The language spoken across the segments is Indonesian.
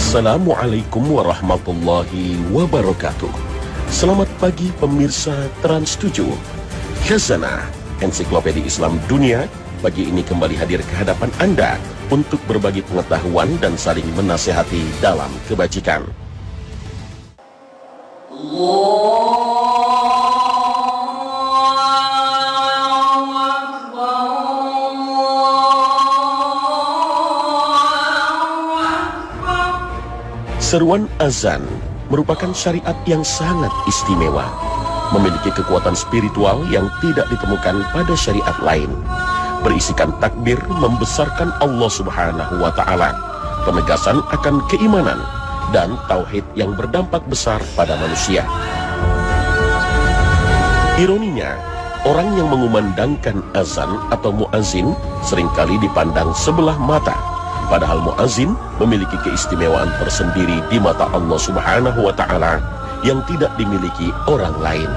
Assalamualaikum warahmatullahi wabarakatuh. Selamat pagi pemirsa Trans 7. Khazanah Ensiklopedia Islam Dunia pagi ini kembali hadir ke hadapan Anda untuk berbagi pengetahuan dan saling menasehati dalam kebajikan. Seruan azan merupakan syariat yang sangat istimewa, memiliki kekuatan spiritual yang tidak ditemukan pada syariat lain. Berisikan takbir membesarkan Allah Subhanahu wa Ta'ala, penegasan akan keimanan dan tauhid yang berdampak besar pada manusia. Ironinya, orang yang mengumandangkan azan atau muazin seringkali dipandang sebelah mata. Padahal muazin memiliki keistimewaan tersendiri di mata Allah Subhanahu wa Ta'ala yang tidak dimiliki orang lain.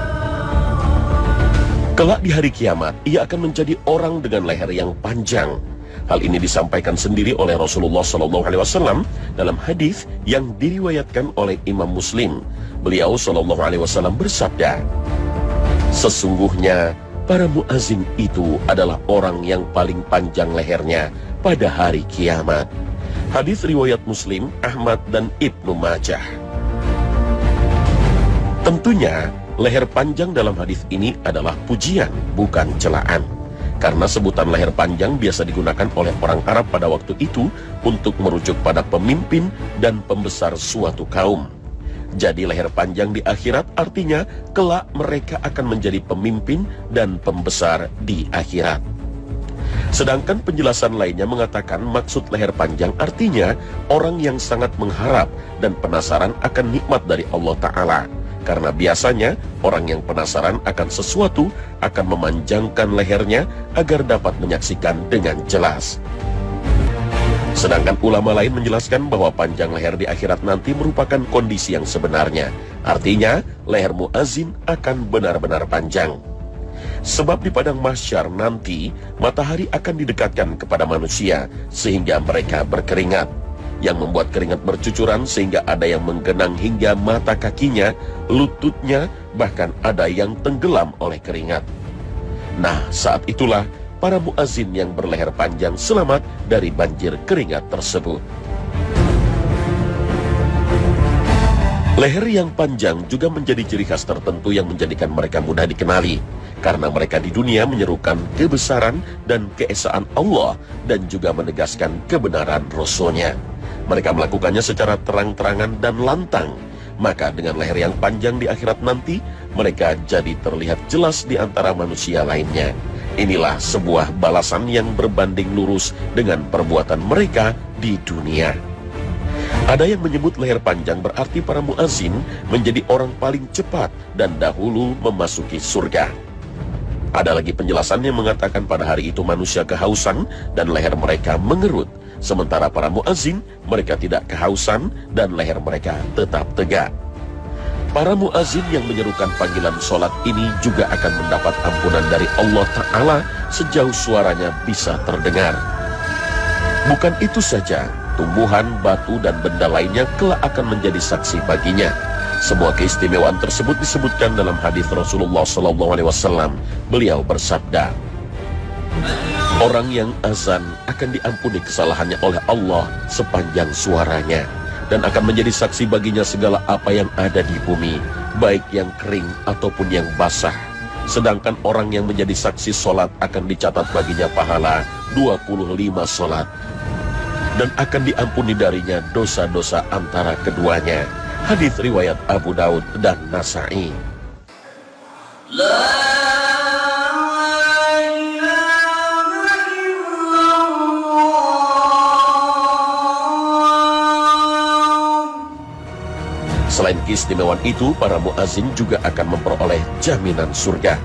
Kelak di hari kiamat, ia akan menjadi orang dengan leher yang panjang. Hal ini disampaikan sendiri oleh Rasulullah SAW dalam hadis yang diriwayatkan oleh Imam Muslim. Beliau SAW bersabda, "Sesungguhnya para muazin itu adalah orang yang paling panjang lehernya pada hari kiamat." Hadis riwayat Muslim, Ahmad dan Ibnu Majah. Tentunya leher panjang dalam hadis ini adalah pujian, bukan celaan. Karena sebutan leher panjang biasa digunakan oleh orang Arab pada waktu itu untuk merujuk pada pemimpin dan pembesar suatu kaum. Jadi leher panjang di akhirat artinya kelak mereka akan menjadi pemimpin dan pembesar di akhirat. Sedangkan penjelasan lainnya mengatakan maksud leher panjang artinya orang yang sangat mengharap dan penasaran akan nikmat dari Allah Ta'ala. Karena biasanya orang yang penasaran akan sesuatu akan memanjangkan lehernya agar dapat menyaksikan dengan jelas. Sedangkan ulama lain menjelaskan bahwa panjang leher di akhirat nanti merupakan kondisi yang sebenarnya. Artinya leher muazin akan benar-benar panjang. Sebab di padang mahsyar nanti matahari akan didekatkan kepada manusia sehingga mereka berkeringat, yang membuat keringat bercucuran sehingga ada yang menggenang hingga mata kakinya, lututnya, bahkan ada yang tenggelam oleh keringat. Nah, saat itulah para muazin yang berleher panjang selamat dari banjir keringat tersebut. Leher yang panjang juga menjadi ciri khas tertentu yang menjadikan mereka mudah dikenali, karena mereka di dunia menyerukan kebesaran dan keesaan Allah dan juga menegaskan kebenaran Rasul-Nya. Mereka melakukannya secara terang-terangan dan lantang. Maka dengan leher yang panjang di akhirat nanti, mereka jadi terlihat jelas di antara manusia lainnya. Inilah sebuah balasan yang berbanding lurus dengan perbuatan mereka di dunia. Ada yang menyebut leher panjang berarti para muazin menjadi orang paling cepat dan dahulu memasuki surga. Ada lagi penjelasan yang mengatakan pada hari itu manusia kehausan dan leher mereka mengerut. Sementara para muazin, mereka tidak kehausan dan leher mereka tetap tegak. Para muazin yang menyerukan panggilan sholat ini juga akan mendapat ampunan dari Allah Ta'ala sejauh suaranya bisa terdengar. Bukan itu saja, tumbuhan, batu, dan benda lainnya kelak akan menjadi saksi baginya. Semua keistimewaan tersebut disebutkan dalam hadis Rasulullah SAW. Beliau bersabda, "Orang yang azan akan diampuni kesalahannya oleh Allah sepanjang suaranya, dan akan menjadi saksi baginya segala apa yang ada di bumi, baik yang kering ataupun yang basah. Sedangkan orang yang menjadi saksi solat akan dicatat baginya pahala 25 solat, dan akan diampuni darinya dosa-dosa antara keduanya." Hadis riwayat Abu Daud dan Nasa'i. Selain keistimewaan itu, para muazin juga akan memperoleh jaminan surga.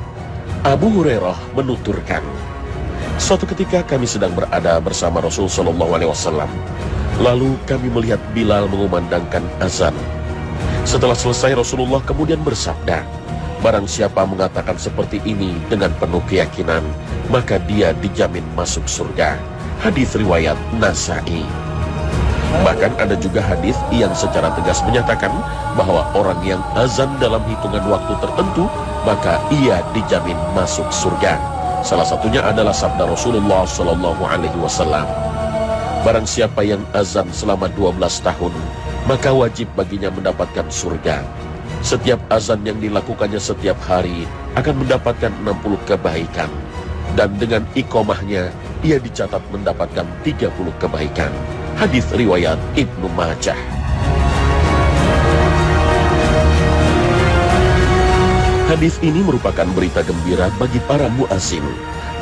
Abu Hurairah menuturkan, "Suatu ketika kami sedang berada bersama Rasul SAW. Lalu kami melihat Bilal mengumandangkan azan. Setelah selesai, Rasulullah kemudian bersabda, 'Barang siapa mengatakan seperti ini dengan penuh keyakinan, maka dia dijamin masuk surga.' Hadis riwayat Nasa'i. Bahkan ada juga hadis yang secara tegas menyatakan bahwa orang yang azan dalam hitungan waktu tertentu, maka ia dijamin masuk surga. Salah satunya adalah sabda Rasulullah Shallallahu Alaihi Wasallam. Barang siapa yang azan selama 12 tahun, maka wajib baginya mendapatkan surga. Setiap azan yang dilakukannya setiap hari akan mendapatkan 60 kebaikan. Dan dengan iqomahnya, ia dicatat mendapatkan 30 kebaikan. Hadis riwayat Ibnu Majah. Hadis ini merupakan berita gembira bagi para muazzin.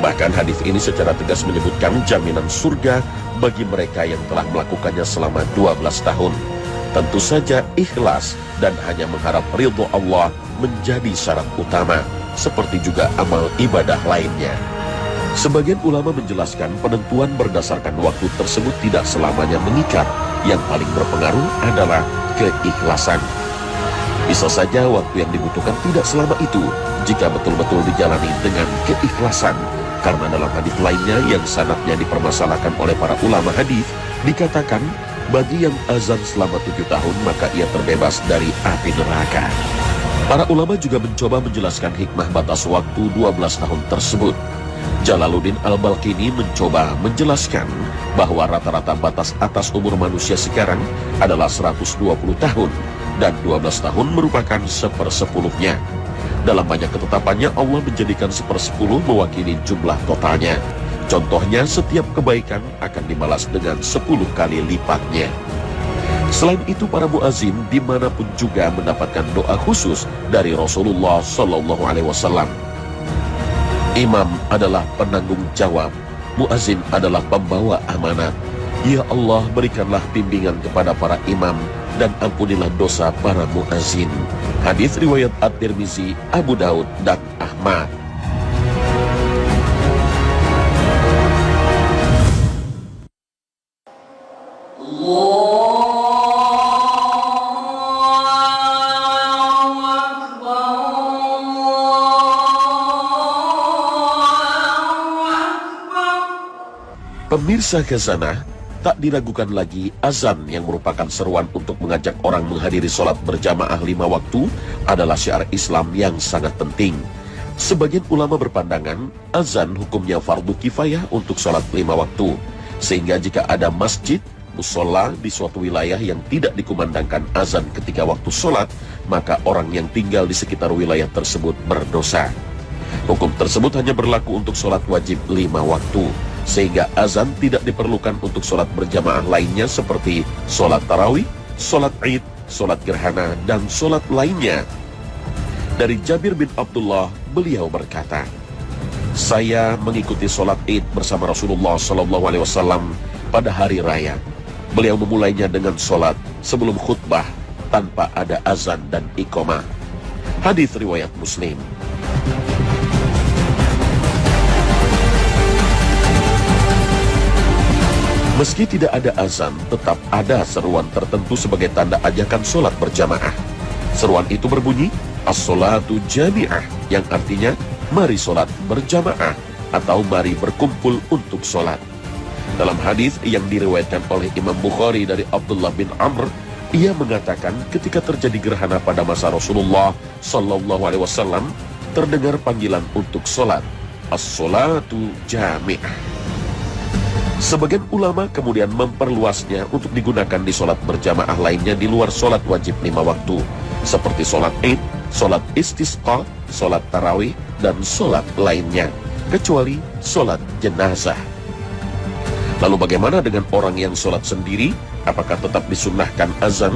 Bahkan hadis ini secara tegas menyebutkan jaminan surga bagi mereka yang telah melakukannya selama 12 tahun. Tentu saja ikhlas dan hanya mengharap ridho Allah menjadi syarat utama, seperti juga amal ibadah lainnya. Sebagian ulama menjelaskan penentuan berdasarkan waktu tersebut tidak selamanya mengikat. Yang paling berpengaruh adalah keikhlasan. Bisa saja waktu yang dibutuhkan tidak selama itu jika betul-betul dijalani dengan keikhlasan. Karena dalam hadis lainnya yang sanadnya dipermasalahkan oleh para ulama hadis dikatakan, bagi yang azan selama 7 tahun maka ia terbebas dari api neraka. Para ulama juga mencoba menjelaskan hikmah batas waktu 12 tahun tersebut. Jalaluddin Al-Balqini mencoba menjelaskan bahwa rata-rata batas atas umur manusia sekarang adalah 120 tahun dan 12 tahun merupakan 1/10-nya. Dalam banyak ketetapannya Allah menjadikan 1/10 mewakili jumlah totalnya. Contohnya setiap kebaikan akan dibalas dengan 10 kali lipatnya. Selain itu para muazzin dimanapun juga mendapatkan doa khusus dari Rasulullah Shallallahu Alaihi Wasallam. Imam adalah penanggung jawab, muazzin adalah pembawa amanat. Ya Allah, berikanlah bimbingan kepada para imam dan ampunilah dosa para muazzin. Hadis riwayat At-Tirmizi, Abu Daud dan Ahmad. Pemirsa Khazanah, tak diragukan lagi azan yang merupakan seruan untuk mengajak orang menghadiri sholat berjamaah 5 waktu adalah syiar Islam yang sangat penting. Sebagian ulama berpandangan azan hukumnya fardu kifayah untuk sholat 5 waktu, sehingga jika ada masjid, musola di suatu wilayah yang tidak dikumandangkan azan ketika waktu sholat, maka orang yang tinggal di sekitar wilayah tersebut berdosa. Hukum tersebut hanya berlaku untuk sholat wajib 5 waktu, sehingga azan tidak diperlukan untuk sholat berjamaah lainnya seperti sholat tarawih, sholat id, sholat gerhana, dan sholat lainnya. Dari Jabir bin Abdullah, beliau berkata, saya mengikuti sholat id bersama Rasulullah SAW pada hari raya. Beliau memulainya dengan sholat sebelum khutbah tanpa ada azan dan iqamah. Hadis riwayat Muslim. Meski tidak ada azan, tetap ada seruan tertentu sebagai tanda ajakan sholat berjamaah. Seruan itu berbunyi, as-sholatu jami'ah, yang artinya, mari sholat berjamaah, atau mari berkumpul untuk sholat. Dalam hadis yang diriwayatkan oleh Imam Bukhari dari Abdullah bin Amr, ia mengatakan ketika terjadi gerhana pada masa Rasulullah Sallallahu Alaihi Wasallam, terdengar panggilan untuk sholat, as-sholatu jami'ah. Sebagian ulama kemudian memperluasnya untuk digunakan di sholat berjamaah lainnya di luar sholat wajib 5 waktu, seperti sholat id, sholat istisqa, sholat tarawih, dan sholat lainnya, kecuali sholat jenazah. Lalu bagaimana dengan orang yang sholat sendiri? Apakah tetap disunnahkan azan?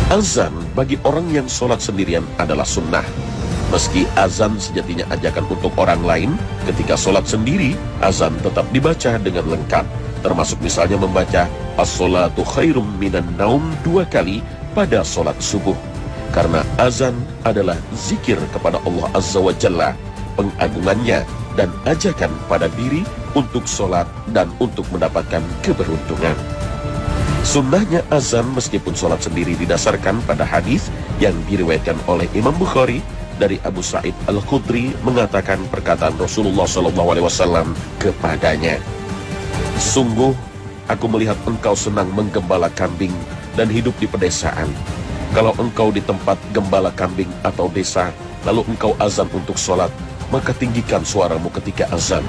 Azan bagi orang yang sholat sendirian adalah sunnah. Meski azan sejatinya ajakan untuk orang lain, ketika sholat sendiri, azan tetap dibaca dengan lengkap, termasuk misalnya membaca as-sholatu khairum minan naum 2 kali pada sholat subuh. Karena azan adalah zikir kepada Allah Azza wa Jalla, pengagungannya, dan ajakan pada diri untuk sholat dan untuk mendapatkan keberuntungan. Sunnahnya azan meskipun sholat sendiri didasarkan pada hadis yang diriwayatkan oleh Imam Bukhari dari Abu Sa'id Al-Khudri mengatakan perkataan Rasulullah SAW kepadanya, Sungguh, aku melihat engkau senang menggembala kambing dan hidup di pedesaan. Kalau engkau di tempat gembala kambing atau desa, lalu engkau azan untuk sholat, maka tinggikan suaramu ketika azan.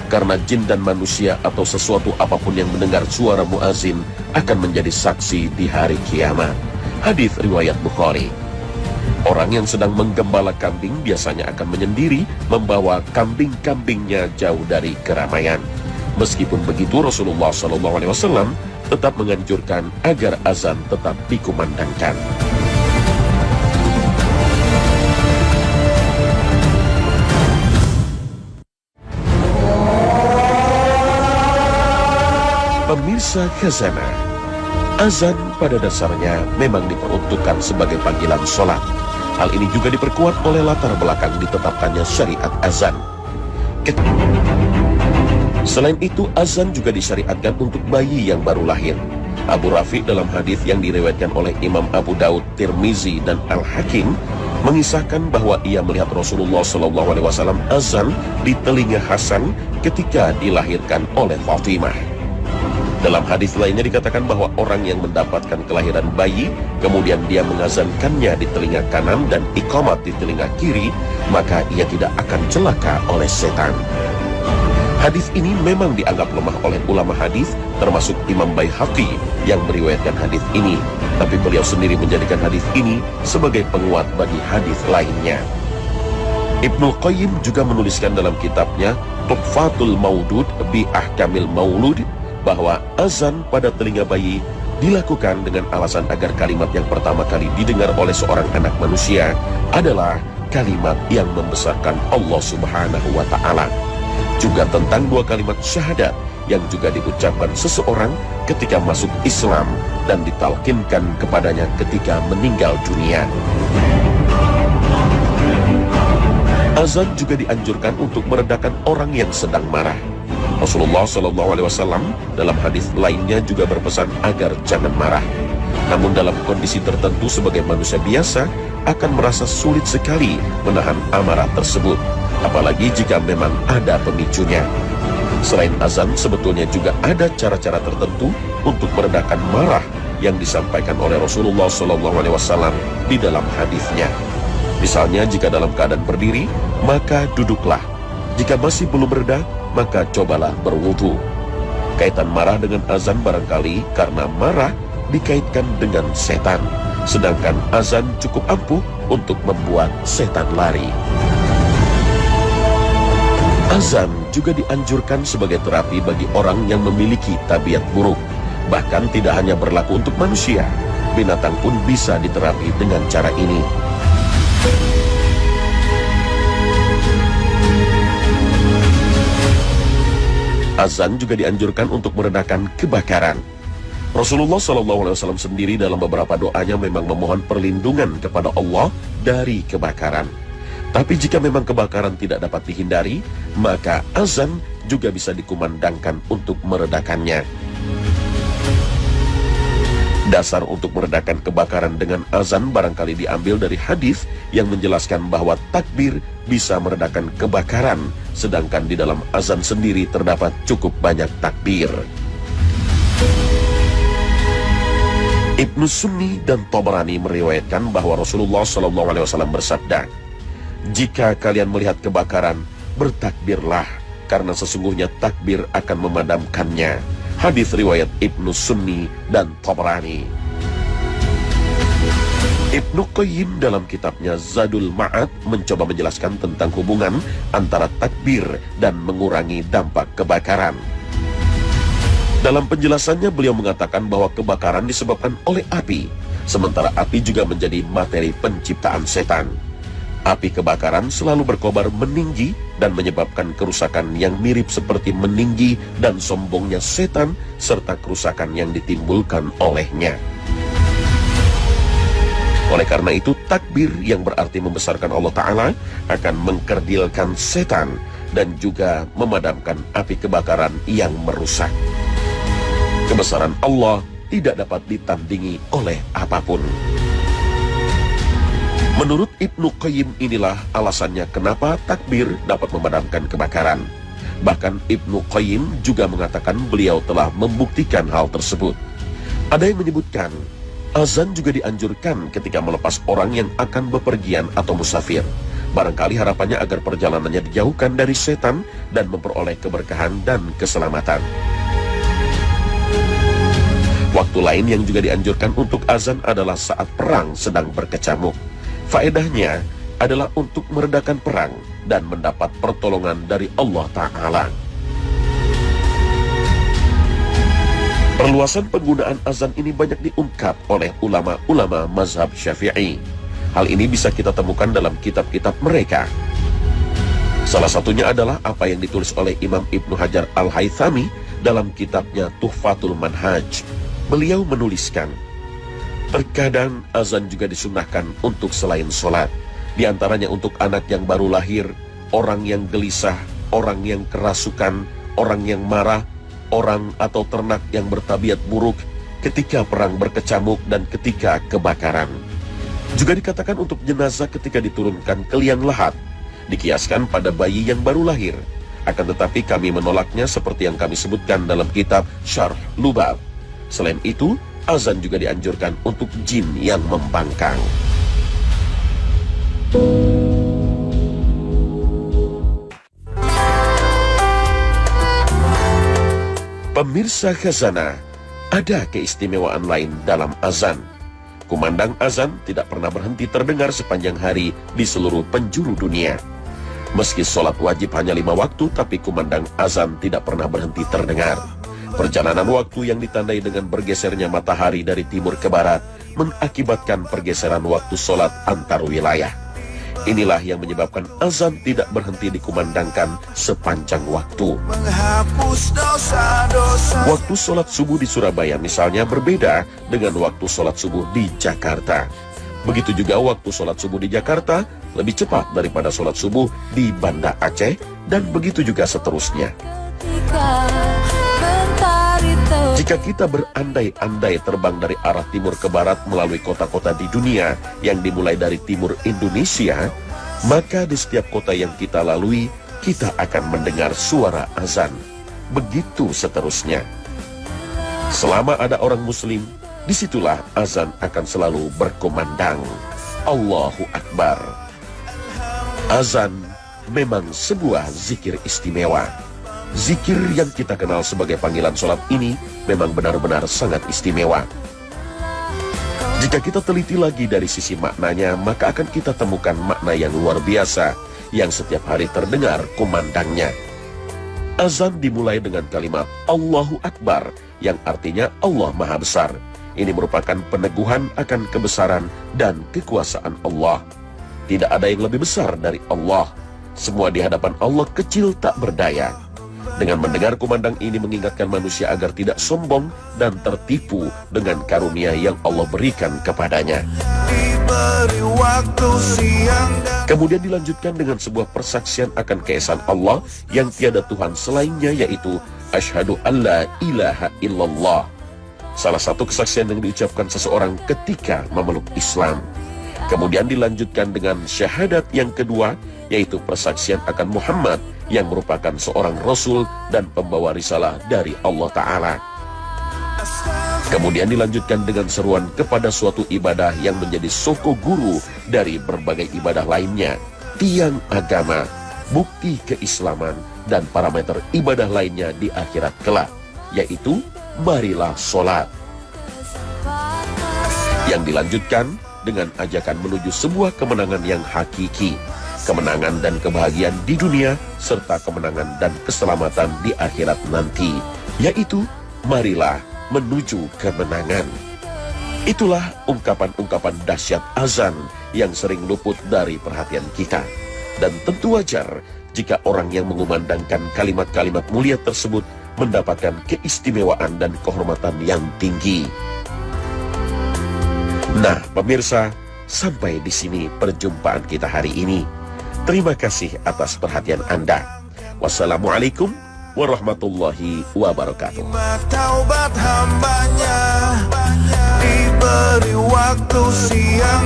Karena jin dan manusia atau sesuatu apapun yang mendengar suara muazin akan menjadi saksi di hari kiamat. Hadis riwayat Bukhari. Orang yang sedang menggembala kambing biasanya akan menyendiri, membawa kambing-kambingnya jauh dari keramaian. Meskipun begitu, Rasulullah SAW tetap menganjurkan agar azan tetap dikumandangkan. Pemirsa Khazanah, azan pada dasarnya memang diperuntukkan sebagai panggilan sholat. Hal ini juga diperkuat oleh latar belakang ditetapkannya syariat azan. Selain itu, azan juga disyariatkan untuk bayi yang baru lahir. Abu Rafi dalam hadis yang diriwayatkan oleh Imam Abu Daud, Tirmizi, dan Al-Hakim mengisahkan bahwa ia melihat Rasulullah SAW azan di telinga Hasan ketika dilahirkan oleh Fatimah. Dalam hadis lainnya dikatakan bahwa orang yang mendapatkan kelahiran bayi, kemudian dia mengazankannya di telinga kanan dan iqamat di telinga kiri, maka ia tidak akan celaka oleh setan. Hadis ini memang dianggap lemah oleh ulama hadis, termasuk Imam Baihaqi yang meriwayatkan hadis ini, tapi beliau sendiri menjadikan hadis ini sebagai penguat bagi hadis lainnya. Ibnu Qayyim juga menuliskan dalam kitabnya Tuhfatul Maudud bi Ahkamil Maulud bahwa azan pada telinga bayi dilakukan dengan alasan agar kalimat yang pertama kali didengar oleh seorang anak manusia adalah kalimat yang membesarkan Allah Subhanahu wa Ta'ala. Juga tentang dua kalimat syahadat yang juga diucapkan seseorang ketika masuk Islam dan ditalkinkan kepadanya ketika meninggal dunia. Azan juga dianjurkan untuk meredakan orang yang sedang marah. Rasulullah SAW dalam hadis lainnya juga berpesan agar jangan marah. Namun dalam kondisi tertentu sebagai manusia biasa akan merasa sulit sekali menahan amarah tersebut, apalagi jika memang ada pemicunya. Selain azan, sebetulnya juga ada cara-cara tertentu untuk meredakan marah yang disampaikan oleh Rasulullah SAW di dalam hadisnya. Misalnya, jika dalam keadaan berdiri, maka duduklah. Jika masih belum reda, maka cobalah berwudu. Kaitan marah dengan azan barangkali karena marah dikaitkan dengan setan, sedangkan azan cukup ampuh untuk membuat setan lari. Azan juga dianjurkan sebagai terapi bagi orang yang memiliki tabiat buruk. Bahkan tidak hanya berlaku untuk manusia, binatang pun bisa diterapi dengan cara ini. Azan juga dianjurkan untuk meredakan kebakaran. Rasulullah SAW sendiri dalam beberapa doanya memang memohon perlindungan kepada Allah dari kebakaran. Tapi jika memang kebakaran tidak dapat dihindari, maka azan juga bisa dikumandangkan untuk meredakannya. Dasar untuk meredakan kebakaran dengan azan barangkali diambil dari hadis yang menjelaskan bahwa takbir bisa meredakan kebakaran, sedangkan di dalam azan sendiri terdapat cukup banyak takbir. Ibnu Sunni dan Tabrani meriwayatkan bahwa Rasulullah SAW bersabda, "Jika kalian melihat kebakaran, bertakbirlah, karena sesungguhnya takbir akan memadamkannya." Hadis riwayat Ibnu Sunni dan Tabrani. Ibnu Qayyim dalam kitabnya Zadul Ma'ad mencoba menjelaskan tentang hubungan antara takbir dan mengurangi dampak kebakaran. Dalam penjelasannya beliau mengatakan bahwa kebakaran disebabkan oleh api, sementara api juga menjadi materi penciptaan setan. Api kebakaran selalu berkobar meninggi dan menyebabkan kerusakan yang mirip seperti meninggi dan sombongnya setan serta kerusakan yang ditimbulkan olehnya. Oleh karena itu, takbir yang berarti membesarkan Allah Ta'ala akan mengkerdilkan setan dan juga memadamkan api kebakaran yang merusak. Kebesaran Allah tidak dapat ditandingi oleh apapun. Menurut Ibnu Qayyim inilah alasannya kenapa takbir dapat memadamkan kebakaran. Bahkan Ibnu Qayyim juga mengatakan beliau telah membuktikan hal tersebut. Ada yang menyebutkan, azan juga dianjurkan ketika melepas orang yang akan bepergian atau musafir. Barangkali harapannya agar perjalanannya dijauhkan dari setan dan memperoleh keberkahan dan keselamatan. Waktu lain yang juga dianjurkan untuk azan adalah saat perang sedang berkecamuk. Faedahnya adalah untuk meredakan perang dan mendapat pertolongan dari Allah Ta'ala. Perluasan penggunaan azan ini banyak diungkap oleh ulama-ulama mazhab Syafi'i. Hal ini bisa kita temukan dalam kitab-kitab mereka. Salah satunya adalah apa yang ditulis oleh Imam Ibnu Hajar Al-Haythami dalam kitabnya Tuhfatul Manhaj. Beliau menuliskan, terkadang azan juga disunahkan untuk selain sholat. Di antaranya untuk anak yang baru lahir, orang yang gelisah, orang yang kerasukan, orang yang marah, orang atau ternak yang bertabiat buruk, ketika perang berkecamuk dan ketika kebakaran. Juga dikatakan untuk jenazah ketika diturunkan ke liang lahat, dikiaskan pada bayi yang baru lahir. Akan tetapi kami menolaknya seperti yang kami sebutkan dalam kitab Syarh Lubab. Selain itu, azan juga dianjurkan untuk jin yang membangkang. Pemirsa Khazanah, ada keistimewaan lain dalam azan. Kumandang azan tidak pernah berhenti terdengar sepanjang hari di seluruh penjuru dunia. Meski sholat wajib hanya 5 waktu, tapi kumandang azan tidak pernah berhenti terdengar. Perjalanan waktu yang ditandai dengan bergesernya matahari dari timur ke barat mengakibatkan pergeseran waktu sholat antar wilayah. Inilah yang menyebabkan azan tidak berhenti dikumandangkan sepanjang waktu. Waktu sholat subuh di Surabaya misalnya berbeda dengan waktu sholat subuh di Jakarta. Begitu juga waktu sholat subuh di Jakarta lebih cepat daripada sholat subuh di Banda Aceh, dan begitu juga seterusnya. Jika kita berandai-andai terbang dari arah timur ke barat melalui kota-kota di dunia yang dimulai dari timur Indonesia, maka di setiap kota yang kita lalui, kita akan mendengar suara azan. Begitu seterusnya. Selama ada orang muslim, disitulah azan akan selalu berkumandang. Allahu Akbar. Azan memang sebuah zikir istimewa. Zikir yang kita kenal sebagai panggilan sholat ini memang benar-benar sangat istimewa. Jika kita teliti lagi dari sisi maknanya, maka akan kita temukan makna yang luar biasa yang setiap hari terdengar kumandangnya. Azan dimulai dengan kalimat Allahu Akbar yang artinya Allah Maha Besar. Ini merupakan peneguhan akan kebesaran dan kekuasaan Allah. Tidak ada yang lebih besar dari Allah. Semua di hadapan Allah kecil tak berdaya. Dengan mendengar kumandang ini mengingatkan manusia agar tidak sombong dan tertipu dengan karunia yang Allah berikan kepadanya. Kemudian dilanjutkan dengan sebuah persaksian akan keesaan Allah yang tiada Tuhan selainnya, yaitu Asyhadu alla ilaha illallah. Salah satu kesaksian yang diucapkan seseorang ketika memeluk Islam. Kemudian dilanjutkan dengan syahadat yang kedua, yaitu persaksian akan Muhammad yang merupakan seorang Rasul dan pembawa risalah dari Allah Ta'ala. Kemudian dilanjutkan dengan seruan kepada suatu ibadah yang menjadi soko guru dari berbagai ibadah lainnya, tiang agama, bukti keislaman, dan parameter ibadah lainnya di akhirat kelak, yaitu marilah sholat. Yang dilanjutkan dengan ajakan menuju sebuah kemenangan yang hakiki, kemenangan dan kebahagiaan di dunia, serta kemenangan dan keselamatan di akhirat nanti, yaitu marilah menuju kemenangan. Itulah ungkapan-ungkapan dahsyat azan yang sering luput dari perhatian kita. Dan tentu wajar jika orang yang mengumandangkan kalimat-kalimat mulia tersebut mendapatkan keistimewaan dan kehormatan yang tinggi. Nah, pemirsa, sampai di sini perjumpaan kita hari ini. Terima kasih atas perhatian Anda. Wassalamualaikum warahmatullahi wabarakatuh. Taubat hambanya diberi waktu siang